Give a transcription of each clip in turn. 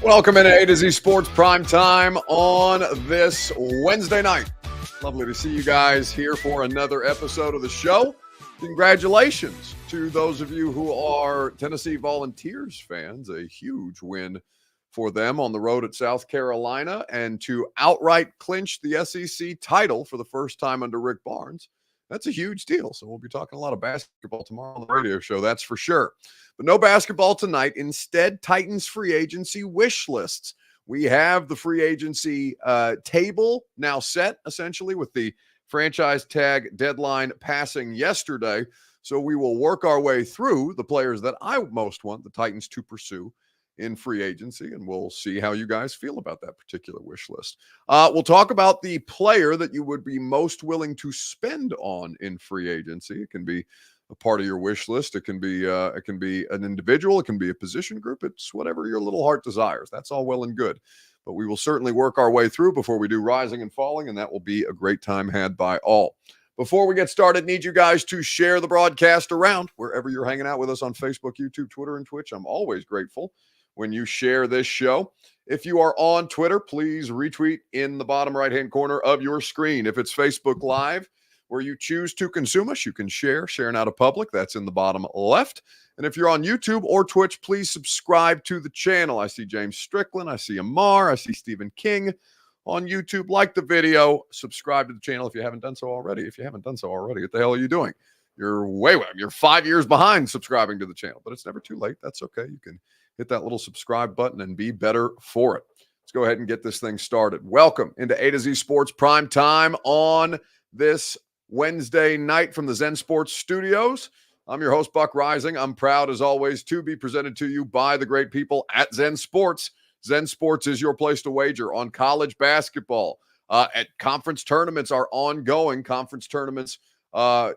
Welcome into A to Z Sports Prime Time on this Wednesday night. Lovely to see you guys here for another episode of the show. Congratulations to those of you who are Tennessee Volunteers fans. A huge win for them on the road at South Carolina and to outright clinch the SEC title for the first time under Rick Barnes. That's a huge deal. So we'll be talking a lot of basketball tomorrow on the radio show, that's for sure. But no basketball tonight. Instead, Titans free agency wish lists. We have the free agency table now set, essentially, with the franchise tag deadline passing yesterday. So we will work our way through the players that I most want the Titans to pursue in free agency, and we'll see how you guys feel about that particular wish list. We'll talk about the player that you would be most willing to spend on in free agency. It can be a part of your wish list. It can be an individual. It can be a position group. It's whatever your little heart desires. That's all well and good. But we will certainly work our way through before we do rising and falling, and that will be a great time had by all. Before we get started, need you guys to share the broadcast around wherever you're hanging out with us on Facebook, YouTube, Twitter, and Twitch. I'm always grateful when you share this show. If you are on Twitter, please retweet in the bottom right-hand corner of your screen. If it's Facebook Live, where you choose to consume us, you can share now to public. That's in the bottom left. And if you're on YouTube or Twitch, please subscribe to the channel. I see James Strickland. I see Amar. I see Stephen King on YouTube. Like the video. Subscribe to the channel if you haven't done so already. If you haven't done so already, what the hell are you doing? You're 5 years behind subscribing to the channel, but it's never too late. That's okay. You can hit that little subscribe button and be better for it. Let's go ahead and get this thing started. Welcome into A to Z Sports Prime Time on this Wednesday night from the Zen Sports Studios. I'm your host, Buck Rising. I'm proud, as always, to be presented to you by the great people at Zen Sports. Zen Sports is your place to wager on college basketball. At conference tournaments are ongoing. Conference tournaments they've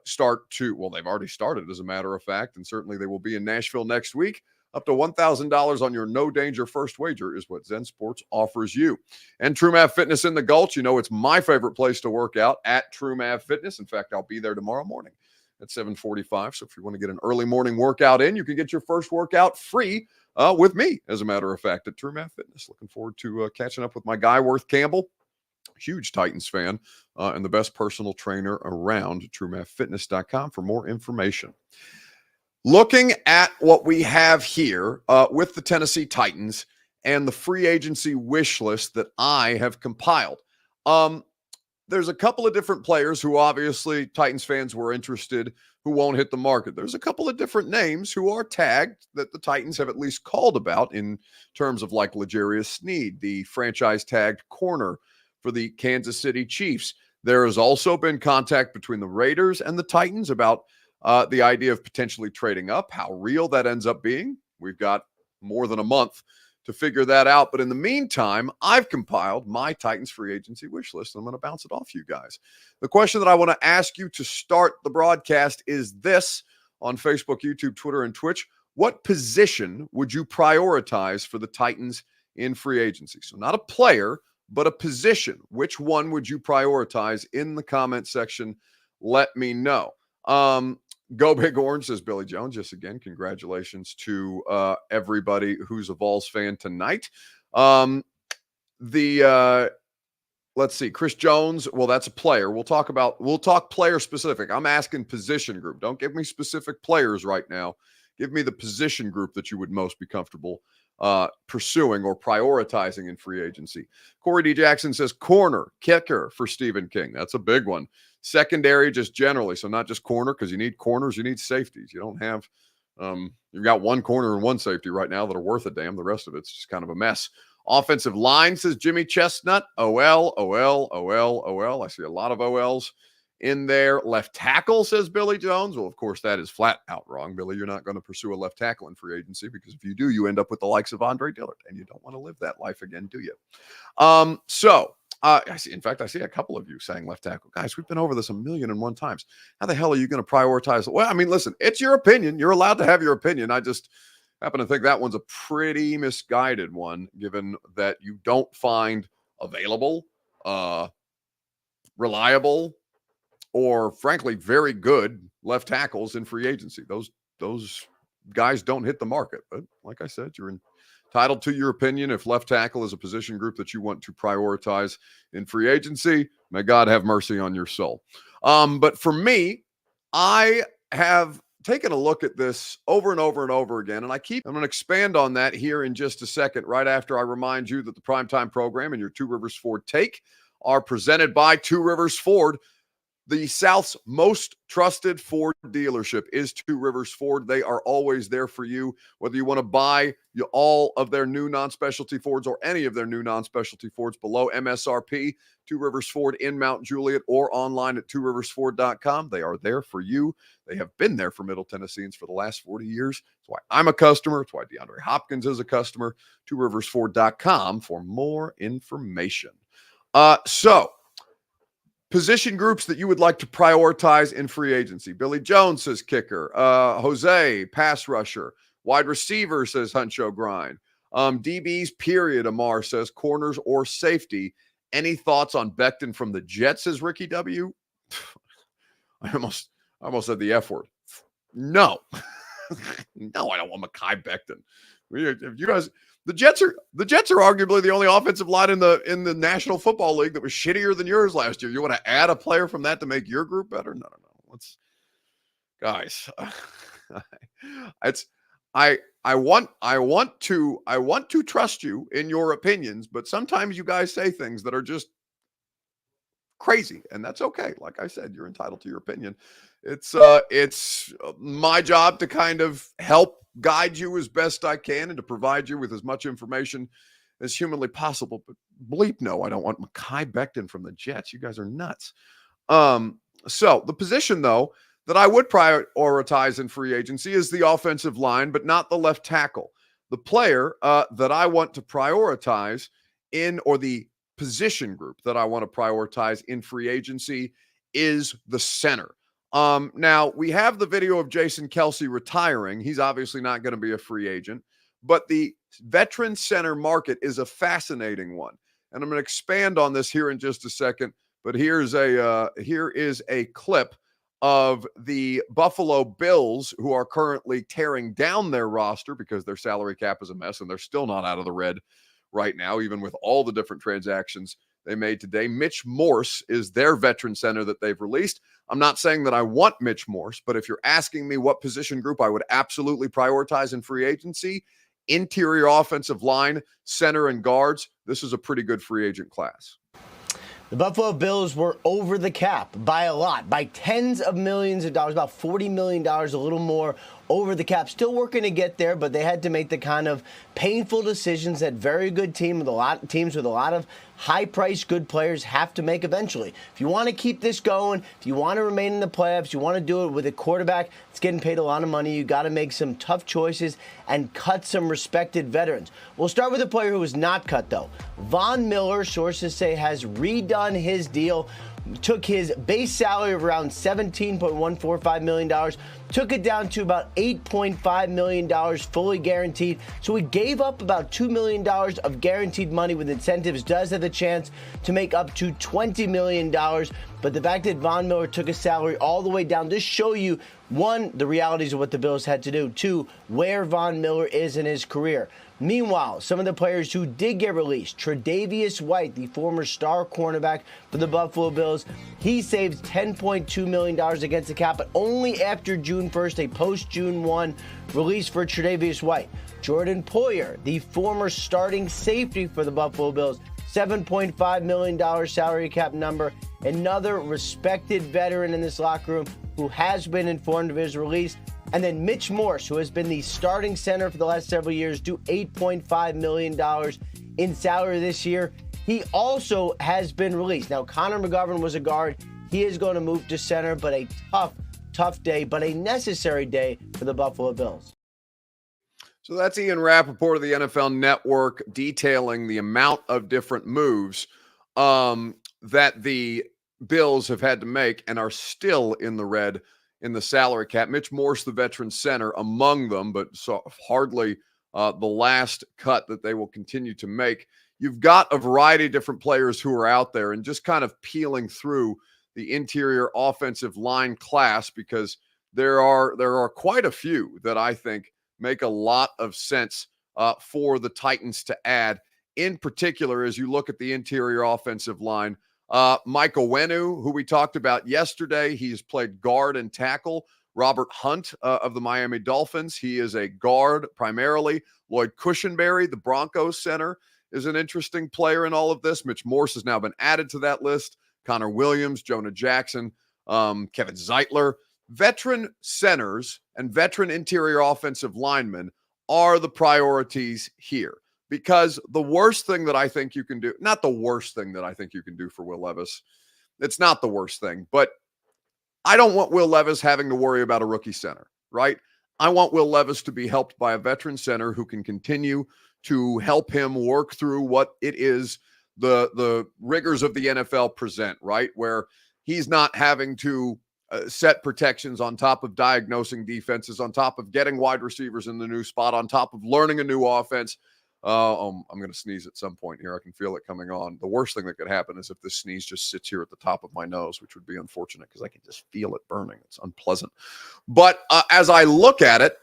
already started, as a matter of fact, and certainly they will be in Nashville next week. Up to $1,000 on your no-danger first wager is what Zen Sports offers you. And TrueMav Fitness in the Gulch. You know it's my favorite place to work out, at TrueMav Fitness. In fact, I'll be there tomorrow morning at 7:45. So if you want to get an early morning workout in, you can get your first workout free with me, as a matter of fact, at TrueMav Fitness. Looking forward to catching up with my guy, Worth Campbell. Huge Titans fan and the best personal trainer around. TrueMavFitness.com for more information. Looking at what we have here with the Tennessee Titans and the free agency wish list that I have compiled. There's a couple of different players who obviously Titans fans were interested who won't hit the market. There's a couple of different names who are tagged that the Titans have at least called about in terms of like L'Jarius Sneed, the franchise tagged corner for the Kansas City Chiefs. There has also been contact between the Raiders and the Titans about the idea of potentially trading up. How real that ends up being, we've got more than a month to figure that out. But in the meantime, I've compiled my Titans free agency wish list. I'm going to bounce it off you guys. The question that I want to ask you to start the broadcast is this on Facebook, YouTube, Twitter, and Twitch. What position would you prioritize for the Titans in free agency? So not a player, but a position. Which one would you prioritize? In the comment section, let me know. Go Big Orange, says Billy Jones. Yes, again, congratulations to everybody who's a Vols fan tonight. Let's see, Chris Jones. Well, that's a player. We'll talk player specific. I'm asking position group. Don't give me specific players right now. Give me the position group that you would most be comfortable pursuing or prioritizing in free agency. Corey D. Jackson says corner, kicker for Stephen King. That's a big one. Secondary, just generally. So not just corner, because you need corners, you need safeties. You don't have, you've got one corner and one safety right now that are worth a damn. The rest of it's just kind of a mess. Offensive line, says Jimmy Chestnut. OL. I see a lot of OLs in there. Left tackle, says Billy Jones. Well, of course, that is flat out wrong, Billy. You're not going to pursue a left tackle in free agency, because if you do, you end up with the likes of Andre Dillard, and you don't want to live that life again, do you? I see a couple of you saying left tackle. Guys, we've been over this 1,000,001 times. How the hell are you going to prioritize? Well, I mean, listen, it's your opinion. You're allowed to have your opinion. I just happen to think that one's a pretty misguided one, given that you don't find available, reliable, or frankly, very good left tackles in free agency. Those guys don't hit the market. But like I said, you're Entitled to your opinion. If left tackle is a position group that you want to prioritize in free agency, may God have mercy on your soul. But for me, I have taken a look at this over and over and over again, and I'm going to expand on that here in just a second, right after I remind you that the Primetime program and your Two Rivers Ford Take are presented by Two Rivers Ford. The South's most trusted Ford dealership is Two Rivers Ford. They are always there for you, whether you want to buy all of their new non-specialty Fords or any of their new non-specialty Fords below MSRP. Two Rivers Ford in Mount Juliet or online at tworiversford.com. They are there for you. They have been there for Middle Tennesseans for the last 40 years. That's why I'm a customer. That's why DeAndre Hopkins is a customer. tworiversford.com for more information. So, position groups that you would like to prioritize in free agency. Billy Jones says kicker. Jose, pass rusher. Wide receiver, says Huncho Grind. DBs, period, Amar says corners or safety. Any thoughts on Becton from the Jets, says Ricky W? I almost said the F word. No. No, I don't want Mekhi Becton. If you guys... The Jets are arguably the only offensive line in the National Football League that was shittier than yours last year. You want to add a player from that to make your group better? No. Guys, I want to trust you in your opinions, but sometimes you guys say things that are just crazy, and that's okay. Like I said, you're entitled to your opinion. It's my job to kind of help guide you as best I can and to provide you with as much information as humanly possible. But bleep no, I don't want Mekhi Becton from the Jets. You guys are nuts. So the position, though, that I would prioritize in free agency is the offensive line, but not the left tackle. The player that I want to prioritize or the position group that I want to prioritize in free agency is the center. Now, we have the video of Jason Kelce retiring. He's obviously not going to be a free agent, but the veteran center market is a fascinating one. And I'm going to expand on this here in just a second, but here is a clip of the Buffalo Bills, who are currently tearing down their roster because their salary cap is a mess, and they're still not out of the red right now, even with all the different transactions they made today. Mitch Morse is their veteran center that they've released. I'm not saying that I want Mitch Morse, but if you're asking me what position group I would absolutely prioritize in free agency, interior offensive line, center, and guards, this is a pretty good free agent class. The Buffalo Bills were over the cap by a lot, by tens of millions of dollars, about $40 million, a little more over the cap. Still working to get there, but they had to make the kind of painful decisions that very good teams with a lot of high-priced good players have to make eventually. If you want to keep this going, if you want to remain in the playoffs, you want to do it with a quarterback that's getting paid a lot of money, you got to make some tough choices and cut some respected veterans. We'll start with a player who was not cut, though. Von Miller, sources say, has redone his deal. Took his base salary of around $17.145 million, took it down to about $8.5 million fully guaranteed. So he gave up about $2 million of guaranteed money with incentives, does have the chance to make up to $20 million. But the fact that Von Miller took his salary all the way down, just show you, one, the realities of what the Bills had to do, two, where Von Miller is in his career. Meanwhile, some of the players who did get released, Tre'Davious White, the former star cornerback for the Buffalo Bills, he saved $10.2 million against the cap, but only after June 1st, a post-June 1 release for Tre'Davious White. Jordan Poyer, the former starting safety for the Buffalo Bills, $7.5 million salary cap number. Another respected veteran in this locker room who has been informed of his release. And then Mitch Morse, who has been the starting center for the last several years, due $8.5 million in salary this year. He also has been released. Now, Connor McGovern was a guard. He is going to move to center, but a tough day, but a necessary day for the Buffalo Bills. So that's Ian Rappaport of the NFL Network detailing the amount of different moves that the Bills have had to make and are still in the red in the salary cap. Mitch Morse, the veteran center, among them, but hardly the last cut that they will continue to make. You've got a variety of different players who are out there, and just kind of peeling through the interior offensive line class, because there are quite a few that I think make a lot of sense for the Titans to add. In particular, as you look at the interior offensive line, Michael Wenu, who we talked about yesterday, he's played guard and tackle. Robert Hunt of the Miami Dolphins, he is a guard primarily. Lloyd Cushenberry, the Broncos center, is an interesting player in all of this. Mitch Morse has now been added to that list. Connor Williams, Jonah Jackson, Kevin Zeitler. Veteran centers and veteran interior offensive linemen are the priorities here. Because the worst thing that I think you can do, not the worst thing that I think you can do for Will Levis, it's not the worst thing, but I don't want Will Levis having to worry about a rookie center, right? I want Will Levis to be helped by a veteran center who can continue to help him work through what it is the rigors of the NFL present, right? Where he's not having to set protections on top of diagnosing defenses, on top of getting wide receivers in the new spot, on top of learning a new offense. I'm going to sneeze at some point here. I can feel it coming on. The worst thing that could happen is if this sneeze just sits here at the top of my nose, which would be unfortunate because I can just feel it burning. It's unpleasant. But as I look at it,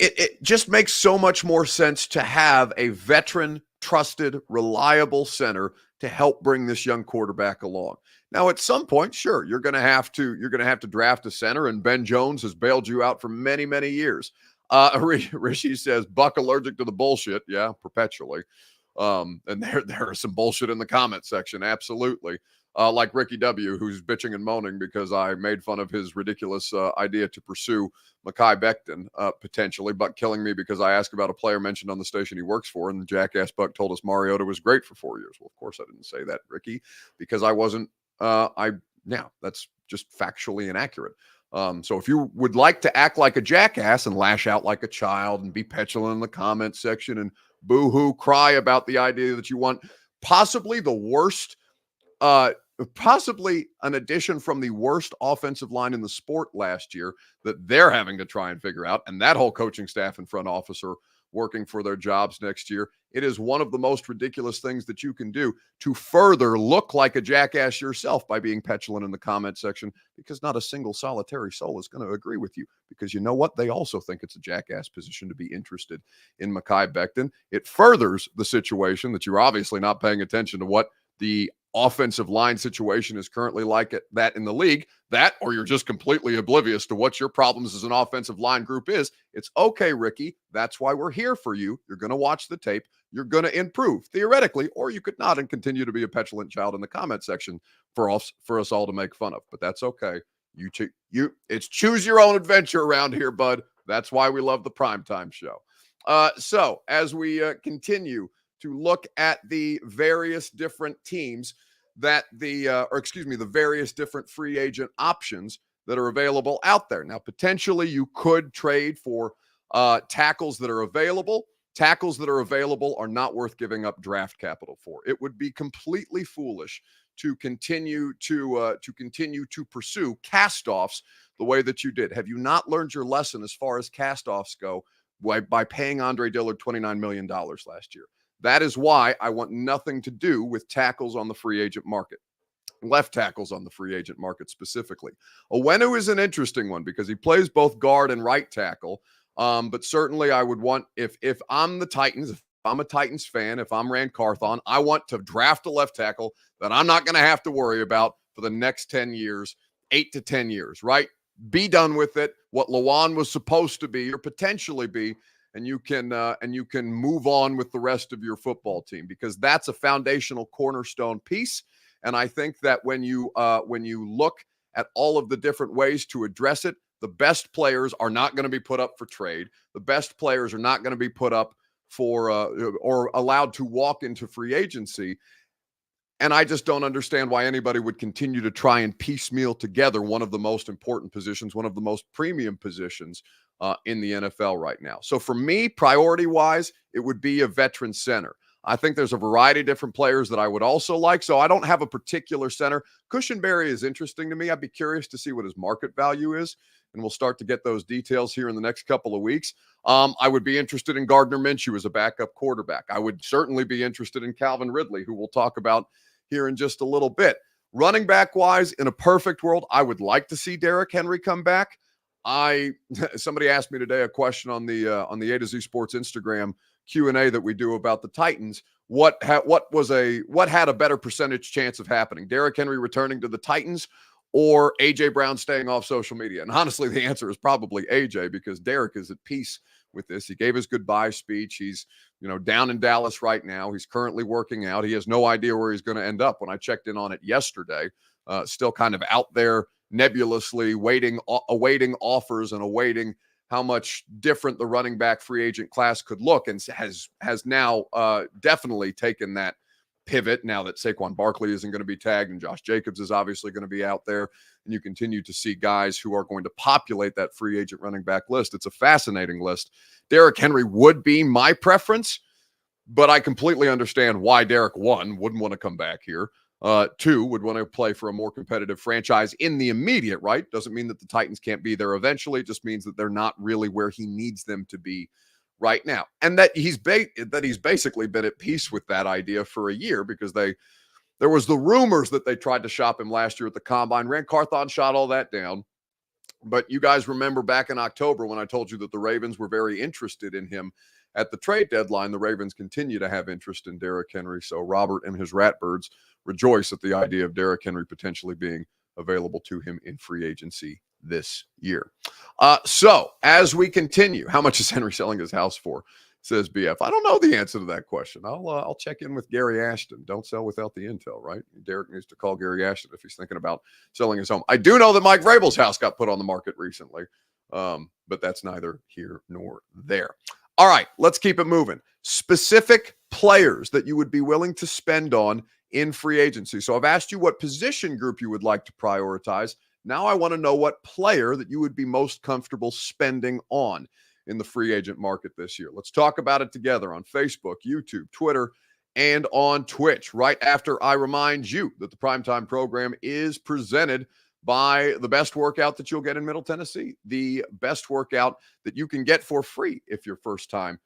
it just makes so much more sense to have a veteran, trusted, reliable center to help bring this young quarterback along. Now, at some point, sure, you're going to have to draft a center, and Ben Jones has bailed you out for many, many years. Rishi says, Buck allergic to the bullshit. Yeah, perpetually. And there is some bullshit in the comment section. Absolutely. Like Ricky W., who's bitching and moaning because I made fun of his ridiculous idea to pursue Mekhi Becton, potentially, but killing me because I asked about a player mentioned on the station he works for, and the jackass Buck told us Mariota was great for 4 years. Well, of course I didn't say that, Ricky, because I wasn't, that's just factually inaccurate. So if you would like to act like a jackass and lash out like a child and be petulant in the comment section and boo-hoo cry about the idea that you want possibly the worst, possibly an addition from the worst offensive line in the sport last year that they're having to try and figure out, and that whole coaching staff and front office are working for their jobs next year. It is one of the most ridiculous things that you can do to further look like a jackass yourself by being petulant in the comment section, because not a single solitary soul is going to agree with you, because you know what? They also think it's a jackass position to be interested in Mekhi Becton. It furthers the situation that you're obviously not paying attention to what the offensive line situation is currently like that in the league, that, or you're just completely oblivious to what your problems as an offensive line group is. It's okay, Ricky. That's why we're here for you. You're going to watch the tape. You're going to improve theoretically, or you could not and continue to be a petulant child in the comment section for us all to make fun of. But that's okay. It's choose your own adventure around here, bud. That's why we love the primetime show. So as we continue to look at the various different teams that the various different free agent options that are available out there. Now, potentially you could trade for tackles that are available. Tackles that are available are not worth giving up draft capital for. It would be completely foolish to continue to pursue cast-offs the way that you did. Have you not learned your lesson as far as cast-offs go by paying Andre Dillard $29 million last year? That is why I want nothing to do with tackles on the free agent market, left tackles on the free agent market specifically. Owenu is an interesting one because he plays both guard and right tackle. But certainly I would want, if I'm the Titans, if I'm a Titans fan, if I'm Rand Carthon, I want to draft a left tackle that I'm not going to have to worry about for the next 10 years, 8 to 10 years, right? Be done with it. What Lawan was supposed to be or potentially be, and you can move on with the rest of your football team, because that's a foundational cornerstone piece. And I think that when you look at all of the different ways to address it, the best players are not going to be put up for trade. The best players are not going to be put up for or allowed to walk into free agency. And I just don't understand why anybody would continue to try and piecemeal together one of the most important positions, one of the most premium positions in the NFL right now. So for me, priority-wise, it would be a veteran center. I think there's a variety of different players that I would also like. So I don't have a particular center. Cushenberry is interesting to me. I'd be curious to see what his market value is, and we'll start to get those details here in the next couple of weeks. I would be interested in Gardner Minshew as a backup quarterback. I would certainly be interested in Calvin Ridley, who we'll talk about here in just a little bit. Running back-wise, in a perfect world, I would like to see Derrick Henry come back. Somebody asked me today a question on the A to Z Sports Instagram Q&A that we do about the Titans. What had a better percentage chance of happening? Derrick Henry returning to the Titans or AJ Brown staying off social media? And honestly, the answer is probably AJ, because Derrick is at peace with this. He gave his goodbye speech. He's, down in Dallas right now. He's currently working out. He has no idea where he's going to end up. When I checked in on it yesterday, still kind of out there nebulously awaiting offers and awaiting how much different the running back free agent class could look, and has now definitely taken that pivot now that Saquon Barkley isn't going to be tagged and Josh Jacobs is obviously going to be out there, and you continue to see guys who are going to populate that free agent running back list. It's a fascinating list. Derrick Henry would be my preference, but I completely understand why Derrick, one, wouldn't want to come back here. Two, would want to play for a more competitive franchise in the immediate, right? Doesn't mean that the Titans can't be there eventually. It just means that they're not really where he needs them to be right now. And that he's basically been at peace with that idea for a year, because there was the rumors that they tried to shop him last year at the Combine. Rand Carthon shot all that down. But you guys remember back in October when I told you that the Ravens were very interested in him at the trade deadline. The Ravens continue to have interest in Derrick Henry. So Robert and his Ratbirds rejoice at the idea of Derrick Henry potentially being available to him in free agency this year. So as we continue, how much is Henry selling his house for? Says BF. I don't know the answer to that question. I'll check in with Gary Ashton. Don't sell without the intel, right? Derek needs to call Gary Ashton if he's thinking about selling his home. I do know that Mike Vrabel's house got put on the market recently, but that's neither here nor there. All right, let's keep it moving. Specific players that you would be willing to spend on in free agency. So I've asked you what position group you would like to prioritize. Now I want to know what player that you would be most comfortable spending on in the free agent market this year. Let's talk about it together on Facebook, YouTube, Twitter, and on Twitch, right after I remind you that the Primetime program is presented by the best workout that you'll get in Middle Tennessee, the best workout that you can get for free if your first time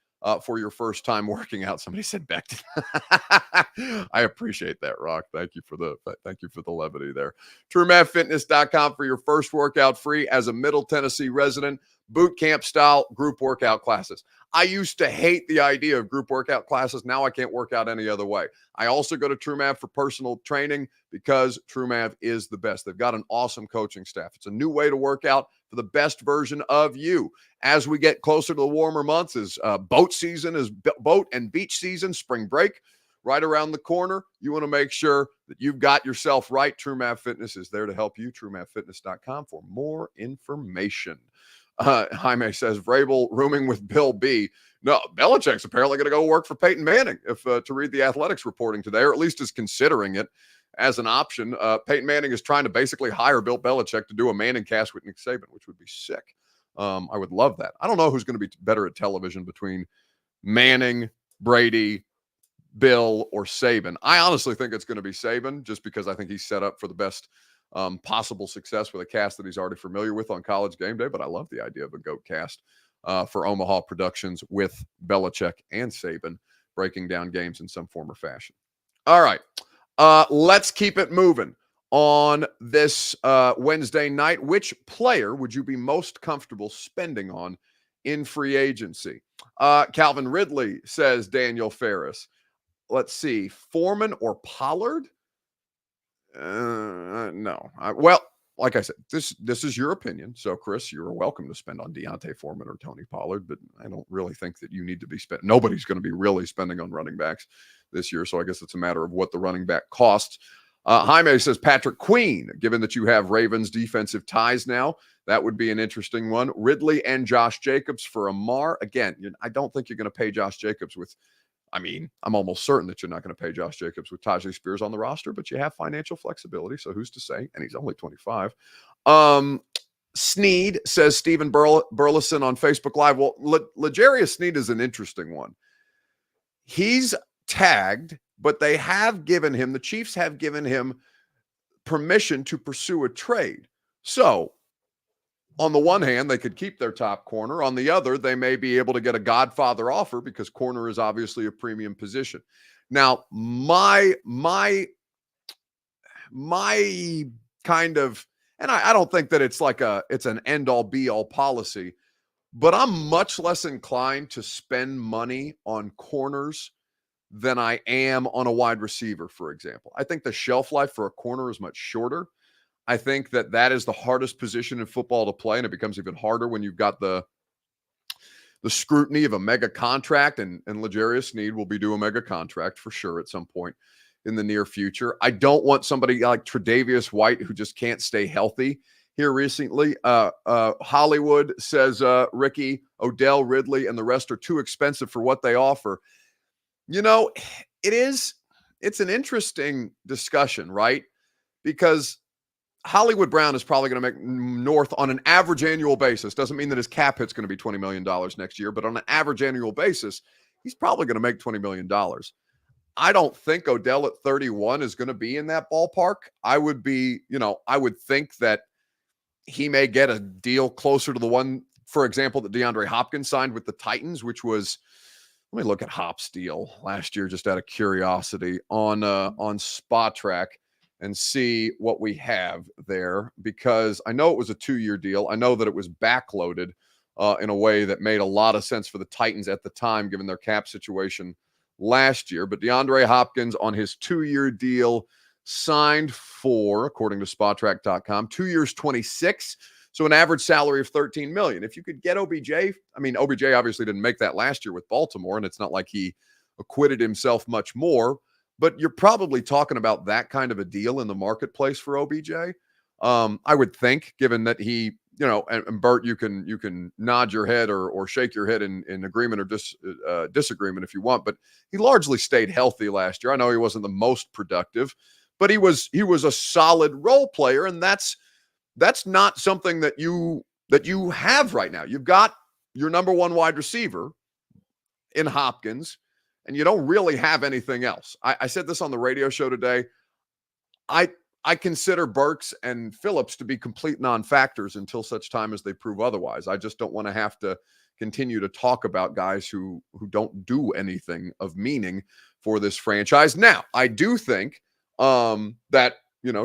working out. Somebody said Becton. I appreciate that, Rock. Thank you for the levity there. TrueMathFitness.com for your first workout free as a Middle Tennessee resident. Boot camp style group workout classes. I used to hate the idea of group workout classes. Now I can't work out any other way. I also go to TrueMath for personal training because TrueMath is the best. They've got an awesome coaching staff. It's a new way to work out for the best version of you. As we get closer to the warmer months, is boat and beach season, spring break right around the corner. You want to make sure that you've got yourself right. TrueMath Fitness is there to help you. TrueMathFitness.com for more information. Jaime says, Vrabel rooming with Bill B. No, Belichick's apparently going to go work for Peyton Manning, if to read the Athletics reporting today, or at least is considering it as an option. Peyton Manning is trying to basically hire Bill Belichick to do a Manning cast with Nick Saban, which would be sick. I would love that. I don't know who's going to be better at television between Manning, Brady, Bill, or Saban. I honestly think it's going to be Saban, just because I think he's set up for the best possible success with a cast that he's already familiar with on College Game Day. But I love the idea of a GOAT cast for Omaha Productions with Belichick and Saban breaking down games in some form or fashion. All right, let's keep it moving on this Wednesday night. Which player would you be most comfortable spending on in free agency? Calvin Ridley says Daniel Ferris. Let's see, Foreman or Pollard? No. Well, like I said, this is your opinion. So, Chris, you're welcome to spend on Deontay Foreman or Tony Pollard, but I don't really think that you need to be spending. Nobody's going to be really spending on running backs this year. So I guess it's a matter of what the running back costs. Jaime says Patrick Queen, given that you have Ravens defensive ties now, that would be an interesting one. Ridley and Josh Jacobs for Amar. Again, I don't think you're going to pay Josh Jacobs with, I'm almost certain that you're not going to pay Josh Jacobs with Tajay Spears on the roster, but you have financial flexibility. So who's to say? And he's only 25. Sneed says Stephen Burleson on Facebook Live. Well, L'Jarius Sneed is an interesting one. He's tagged, but the Chiefs have given him permission to pursue a trade. So on the one hand, they could keep their top corner. On the other, they may be able to get a Godfather offer because corner is obviously a premium position. Now, my kind of And I don't think that it's an end-all be-all policy, but I'm much less inclined to spend money on corners than I am on a wide receiver, for example. I think the shelf life for a corner is much shorter. I think that is the hardest position in football to play, and it becomes even harder when you've got the scrutiny of a mega contract, and L'Jarius Sneed will be due a mega contract for sure at some point in the near future. I don't want somebody like Tre'Davious White who just can't stay healthy here recently. Hollywood says Ricky, Odell, Ridley, and the rest are too expensive for what they offer. It's an interesting discussion, right? Because Hollywood Brown is probably going to make north on an average annual basis. Doesn't mean that his cap hit's going to be $20 million next year, but on an average annual basis, he's probably going to make $20 million. I don't think Odell at 31 is going to be in that ballpark. I would think that he may get a deal closer to the one, for example, that DeAndre Hopkins signed with the Titans, which was, let me look at Hop's deal last year just out of curiosity on Spot Track and see what we have there, because I know it was a 2-year deal. I know that it was backloaded in a way that made a lot of sense for the Titans at the time, given their cap situation last year. But DeAndre Hopkins on his 2-year deal signed for, according to SpotTrack.com, 2 years, 26. So an average salary of $13 million. If you could get OBJ, OBJ obviously didn't make that last year with Baltimore, and it's not like he acquitted himself much more, but you're probably talking about that kind of a deal in the marketplace for OBJ. I would think, given that he, and Bert, you can nod your head or shake your head in agreement or disagreement if you want, but he largely stayed healthy last year. I know he wasn't the most productive, but he was a solid role player, and that's not something that you have right now. You've got your number one wide receiver in Hopkins, and you don't really have anything else. I said this on the radio show today. I consider Burks and Phillips to be complete non-factors until such time as they prove otherwise. I just don't want to have to continue to talk about guys who don't do anything of meaning for this franchise. Now, I do think that,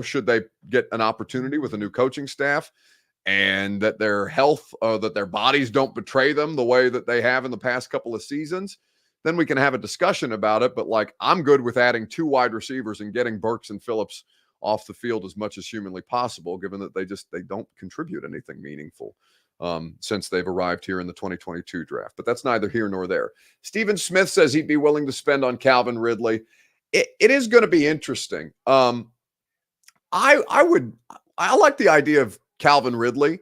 should they get an opportunity with a new coaching staff and that their health, that their bodies don't betray them the way that they have in the past couple of seasons, then we can have a discussion about it. But I'm good with adding 2 wide receivers and getting Burks and Phillips off the field as much as humanly possible, given that they don't contribute anything meaningful since they've arrived here in the 2022 draft. But that's neither here nor there. Stephen Smith says he'd be willing to spend on Calvin Ridley. It is going to be interesting. I like the idea of Calvin Ridley,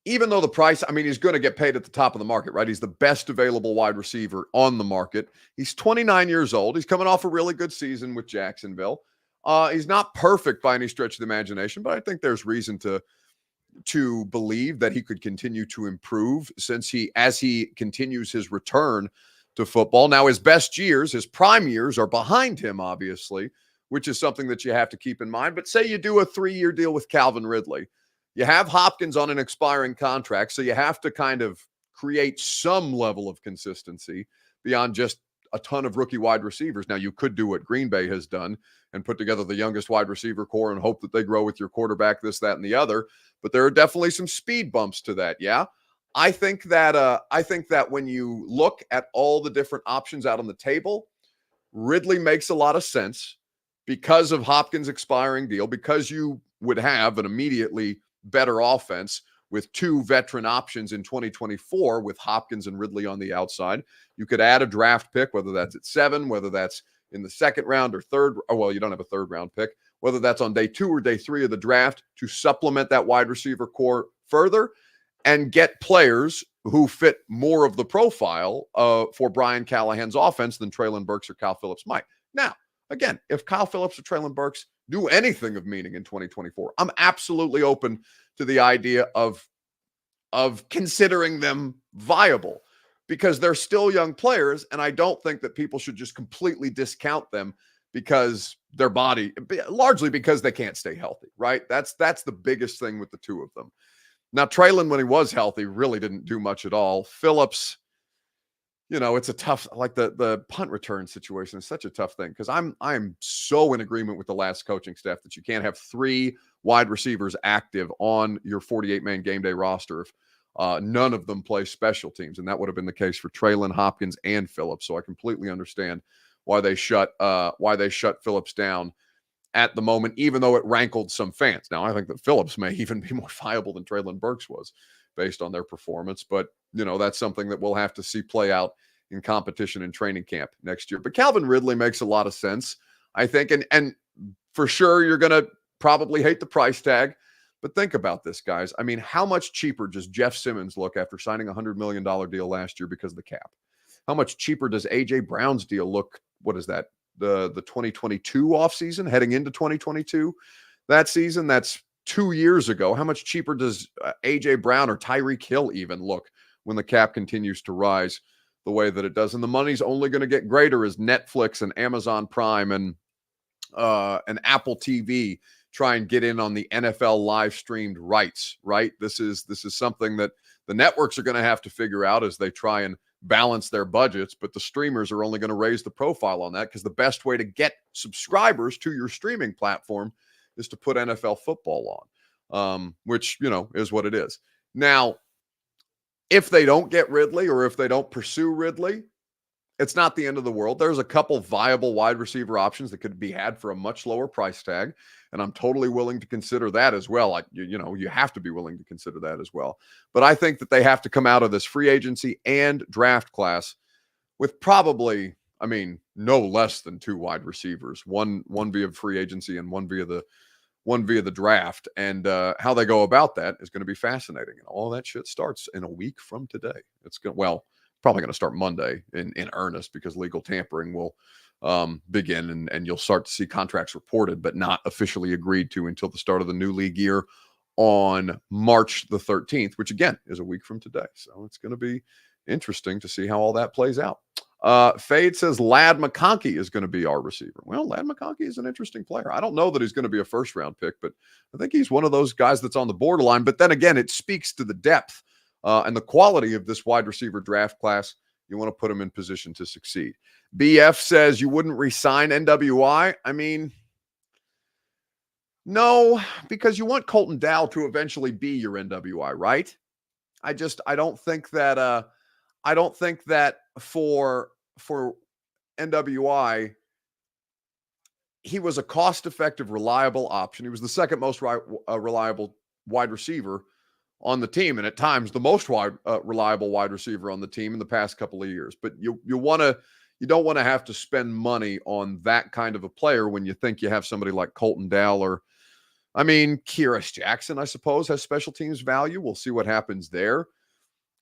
even though the price, he's going to get paid at the top of the market, right? He's the best available wide receiver on the market. He's 29 years old. He's coming off a really good season with Jacksonville. He's not perfect by any stretch of the imagination, but I think there's reason to believe that he could continue to improve as he continues his return to football. Now, his best years, his prime years are behind him, obviously, which is something that you have to keep in mind. But say you do a 3-year deal with Calvin Ridley. You have Hopkins on an expiring contract, so you have to kind of create some level of consistency beyond just a ton of rookie wide receivers. Now, you could do what Green Bay has done and put together the youngest wide receiver core and hope that they grow with your quarterback, this, that, and the other. But there are definitely some speed bumps to that, yeah? I think that when you look at all the different options out on the table, Ridley makes a lot of sense because of Hopkins' expiring deal, because you would have an immediately better offense with 2 veteran options in 2024 with Hopkins and Ridley on the outside. You could add a draft pick, whether that's at 7, whether that's in the 2nd round or 3rd. Well, you don't have a 3rd round pick, whether that's on day 2 or day 3 of the draft, to supplement that wide receiver core further and get players who fit more of the profile for Brian Callahan's offense than Treylon Burks or Kyle Phillips might. Now, again, if Kyle Phillips or Treylon Burks do anything of meaning in 2024, I'm absolutely open to the idea of considering them viable, because they're still young players, and I don't think that people should just completely discount them because their body, largely because they can't stay healthy, right? That's the biggest thing with the 2 of them. Now, Treylon, when he was healthy, really didn't do much at all. Phillips, it's a tough, the punt return situation is such a tough thing, because I'm so in agreement with the last coaching staff that you can't have 3 wide receivers active on your 48-man game day roster if none of them play special teams. And that would have been the case for Treylon, Hopkins, and Phillips. So I completely understand why they shut Phillips down at the moment, even though it rankled some fans. Now, I think that Phillips may even be more viable than Treylon Burks was based on their performance. But, that's something that we'll have to see play out in competition and training camp next year. But Calvin Ridley makes a lot of sense, I think. And for sure, you're going to probably hate the price tag. But think about this, guys. I mean, how much cheaper does Jeff Simmons look after signing a $100 million deal last year because of the cap? How much cheaper does A.J. Brown's deal look? What is that? The 2022 offseason heading into 2022? That season, that's 2 years ago. How much cheaper does A.J. Brown or Tyreek Hill even look when the cap continues to rise the way that it does? And the money's only going to get greater as Netflix and Amazon Prime and Apple TV try and get in on the NFL live streamed rights, right? This is something that the networks are going to have to figure out as they try and balance their budgets, but the streamers are only going to raise the profile on that because the best way to get subscribers to your streaming platform is to put NFL football on, which, is what it is. Now, if they don't get Ridley or if they don't pursue Ridley, it's not the end of the world. There's a couple viable wide receiver options that could be had for a much lower price tag, and I'm totally willing to consider that as well. You have to be willing to consider that as well. But I think that they have to come out of this free agency and draft class with probably, no less than 2 wide receivers, one via free agency and one via the draft. And how they go about that is going to be fascinating. And all that shit starts in a week from today. It's probably going to start Monday in earnest because legal tampering will begin and you'll start to see contracts reported but not officially agreed to until the start of the new league year on March the 13th, which again is a week from today. So it's going to be interesting to see how all that plays out. Fade says Ladd McConkey is going to be our receiver. Well, Ladd McConkey is an interesting player. I don't know that he's going to be a first-round pick, but I think he's one of those guys that's on the borderline. But then again, it speaks to the depth and the quality of this wide receiver draft class. You want to put him in position to succeed. BF says you wouldn't re-sign NWI. No, because you want Colton Dow to eventually be your NWI, right? I don't think that for NWI, he was a cost-effective, reliable option. He was the second most reliable wide receiver on the team, and at times the most reliable wide receiver on the team in the past couple of years. But you don't want to have to spend money on that kind of a player when you think you have somebody like Colton Dow or, Kyrus Jackson, I suppose, has special teams value. We'll see what happens there.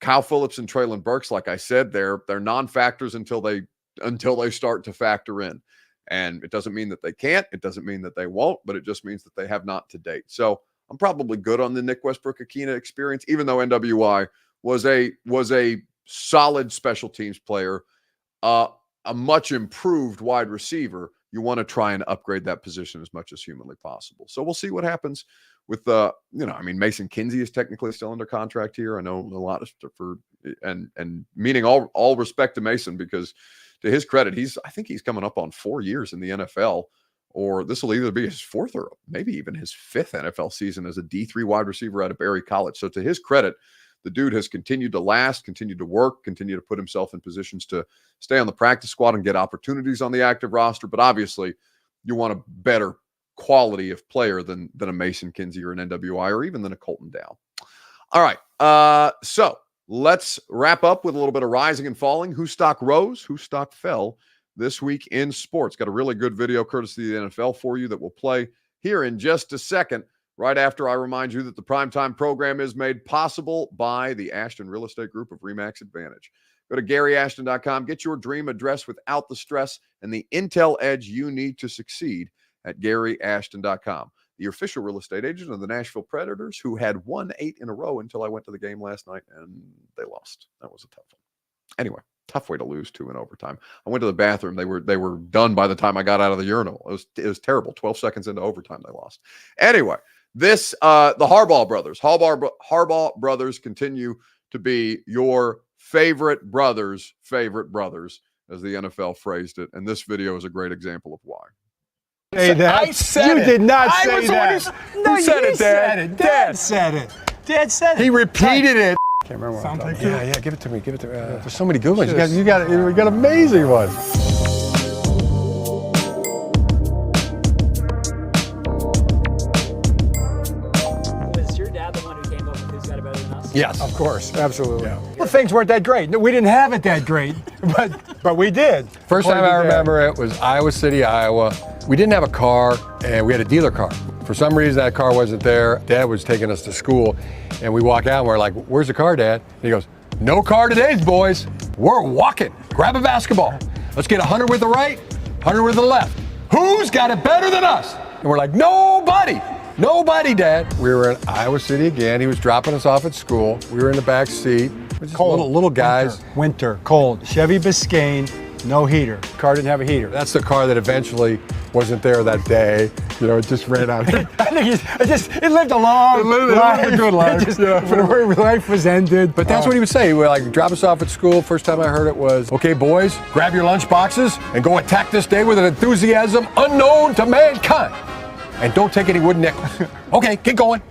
Kyle Phillips and Treylon Burks, like I said, they're non-factors until they start to factor in. And it doesn't mean that they can't. It doesn't mean that they won't, but it just means that they have not to date. So I'm probably good on the Nick Westbrook-Akina experience, even though NWI was a solid special teams player, a much improved wide receiver. You want to try and upgrade that position as much as humanly possible. So we'll see what happens with Mason Kinsey is technically still under contract here. I know a lot of stuff and meaning all respect to Mason, because to his credit, I think he's coming up on 4 years in the NFL, or this will either be his 4th or maybe even his 5th NFL season as a D3 wide receiver out of Berry College. So to his credit, the dude has continued to last, continued to work, continued to put himself in positions to stay on the practice squad and get opportunities on the active roster. But obviously, you want a better quality of player than a Mason Kinsey or an NWI or even than a Colton Dow. All right. So let's wrap up with a little bit of rising and falling. Whose stock rose? Whose stock fell this week in sports? Got a really good video courtesy of the NFL for you that we'll play here in just a second, right after I remind you that the Primetime program is made possible by the Ashton Real Estate Group of RE/MAX Advantage. Go to GaryAshton.com. Get your dream address without the stress and the intel edge you need to succeed at GaryAshton.com. The official real estate agent of the Nashville Predators, who had won 8 in a row until I went to the game last night, and they lost. That was a tough one. Anyway, tough way to lose 2 in overtime. I went to the bathroom. They were done by the time I got out of the urinal. It was terrible. 12 seconds into overtime, they lost. Anyway, the Harbaugh brothers continue to be your favorite brothers, as the NFL phrased it. And this video is a great example of why. say that. I said you it. did not I say was the that. one who said it, Dad. Said it. Dad said it. Dad said it. He repeated it. Can't remember what I'm talking about. Yeah, give it to me. Give it to me. There's so many good ones. You got amazing ones. Was your dad the one who came up with Who's Got It Better Than Us? Yes. Of course, absolutely. Yeah. Well, things weren't that great. No, we didn't have it that great, but we did. First time I remember it was Iowa City, Iowa. We didn't have a car, and we had a dealer car. For some reason, that car wasn't there. Dad was taking us to school, and we walk out, and we're like, "Where's the car, Dad?" And he goes, "No car today, boys. We're walking. Grab a basketball. Let's get 100 with the right, 100 with the left. Who's got it better than us?" And we're like, "Nobody. Nobody, Dad." We were in Iowa City again. He was dropping us off at school. We were in the back seat. Just little guys. Winter, cold. Chevy Biscayne, no heater. Car didn't have a heater. That's the car that eventually wasn't there that day. You know, it just ran out. I think it lived a long life. A good life. Life was ended. But that's what he would say. He would like drop us off at school. First time I heard it was, "Okay, boys, grab your lunch boxes and go attack this day with an enthusiasm unknown to mankind. And don't take any wooden nickels." Okay, get going.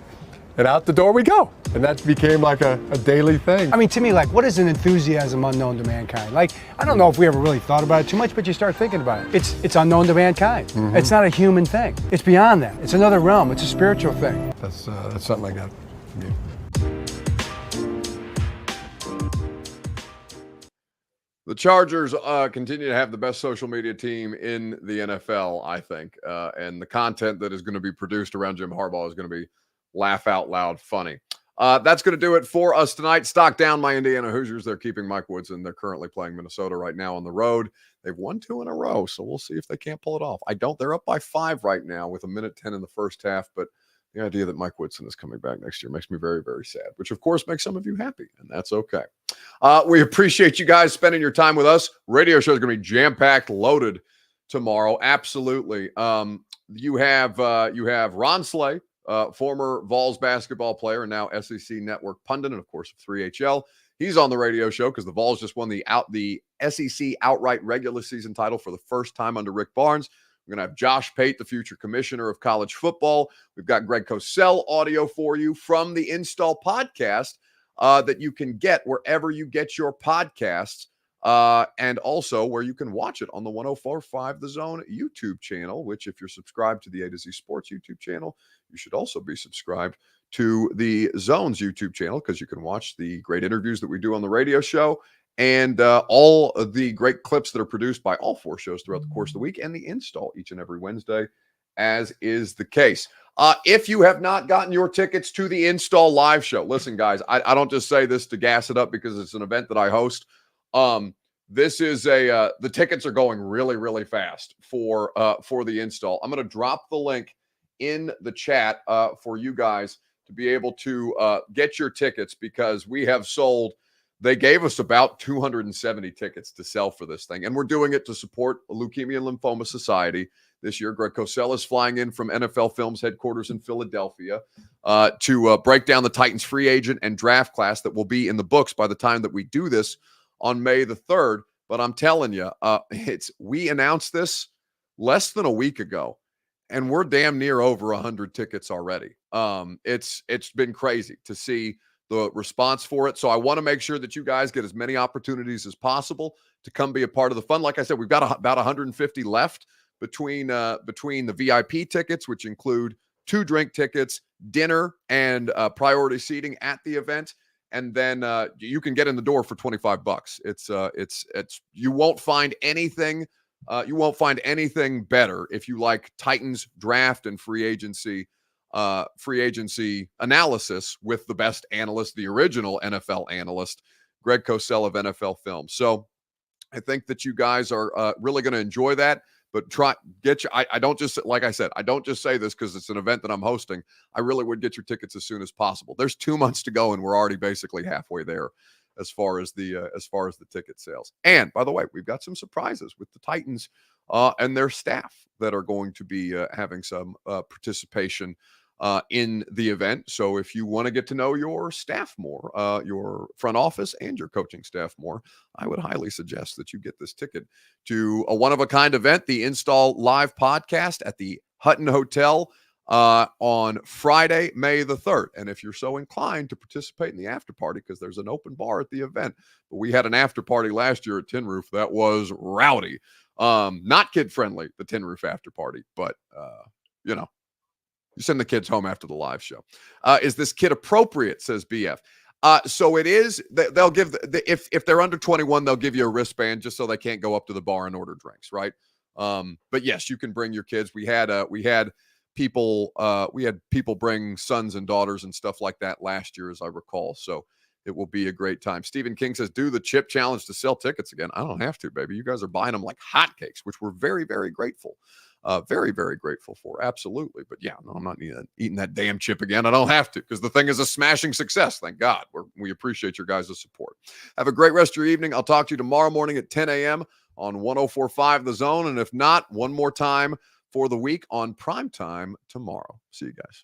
And out the door we go. And that became like a daily thing. I mean, to me, like, what is an enthusiasm unknown to mankind? Like, I don't know if we ever really thought about it too much, but you start thinking about it. It's unknown to mankind. Mm-hmm. It's not a human thing. It's beyond that. It's another realm. It's a spiritual thing. That's something like that for me. The Chargers continue to have the best social media team in the NFL, I think. And the content that is going to be produced around Jim Harbaugh is going to be laugh out loud funny. That's going to do it for us tonight. Stock down my Indiana Hoosiers. They're keeping Mike Woodson. They're currently playing Minnesota right now on the road. They've won 2 in a row, so we'll see if they can't pull it off. They're up by 5 right now with 1:10 in the first half, but the idea that Mike Woodson is coming back next year makes me very, very sad, which of course makes some of you happy, and that's okay. We appreciate you guys spending your time with us. Radio show is going to be jam-packed, loaded tomorrow. Absolutely. You have Ron Slay, former Vols basketball player and now SEC Network pundit, and of course 3HL. He's on the radio show because the Vols just won the SEC outright regular season title for the first time under Rick Barnes. We're going to have Josh Pate, the future commissioner of college football. We've got Greg Cosell audio for you from the Install podcast that you can get wherever you get your podcasts, and also where you can watch it on the 104.5 The Zone YouTube channel, which if you're subscribed to the A to Z Sports YouTube channel, you should also be subscribed to the Zone's YouTube channel because you can watch the great interviews that we do on the radio show and all of the great clips that are produced by all 4 shows throughout the course of the week and the Install each and every Wednesday, as is the case. If you have not gotten your tickets to the Install live show, listen, guys, I don't just say this to gas it up because it's an event that I host. This is the tickets are going really, really fast for the Install. I'm going to drop the link in the chat for you guys to be able to get your tickets because we have sold. They gave us about 270 tickets to sell for this thing, and we're doing it to support Leukemia and Lymphoma Society. This year, Greg Cosell is flying in from NFL Films headquarters in Philadelphia to break down the Titans free agent and draft class that will be in the books by the time that we do this on May the 3rd. But I'm telling you, we announced this less than a week ago, and we're damn near over 100 tickets already. It's been crazy to see the response for it. So I want to make sure that you guys get as many opportunities as possible to come be a part of the fun. Like I said, we've got about 150 left between the VIP tickets, which include 2 drink tickets, dinner, and priority seating at the event. And then you can get in the door for $25. It's you won't find anything. You won't find anything better if you like Titans draft and free agency analysis with the best analyst, the original NFL analyst, Greg Cosell of NFL Films. So I think that you guys are really going to enjoy that. But I don't just, like I said, I don't just say this because it's an event that I'm hosting. I really would get your tickets as soon as possible. There's 2 months to go, and we're already basically halfway there as far as the ticket sales. And by the way, we've got some surprises with the Titans and their staff that are going to be having some participation in the event. So if you want to get to know your staff more, your front office and your coaching staff more, I would highly suggest that you get this ticket to a one-of-a-kind event, the Install Live podcast at the Hutton Hotel on Friday, May the 3rd. And if you're so inclined to participate in the after party, because there's an open bar at the event, but we had an after party last year at Tin Roof that was rowdy. Not kid-friendly, the Tin Roof after party, but, you send the kids home after the live show. Is this kid appropriate, says BF? So it is. They'll give if they're under 21, they'll give you a wristband just so they can't go up to the bar and order drinks, right? But yes, you can bring your kids. We had people bring sons and daughters and stuff like that last year, as I recall. So it will be a great time. Stephen King says, do the chip challenge to sell tickets again. I don't have to, baby. You guys are buying them like hotcakes, which we're very, very grateful. Very, very grateful for. Absolutely. But yeah, no, I'm not eating that damn chip again. I don't have to, because the thing is a smashing success. Thank God. We appreciate your guys' support. Have a great rest of your evening. I'll talk to you tomorrow morning at 10 a.m. on 104.5 The Zone. And if not, one more time for the week on Primetime tomorrow. See you guys.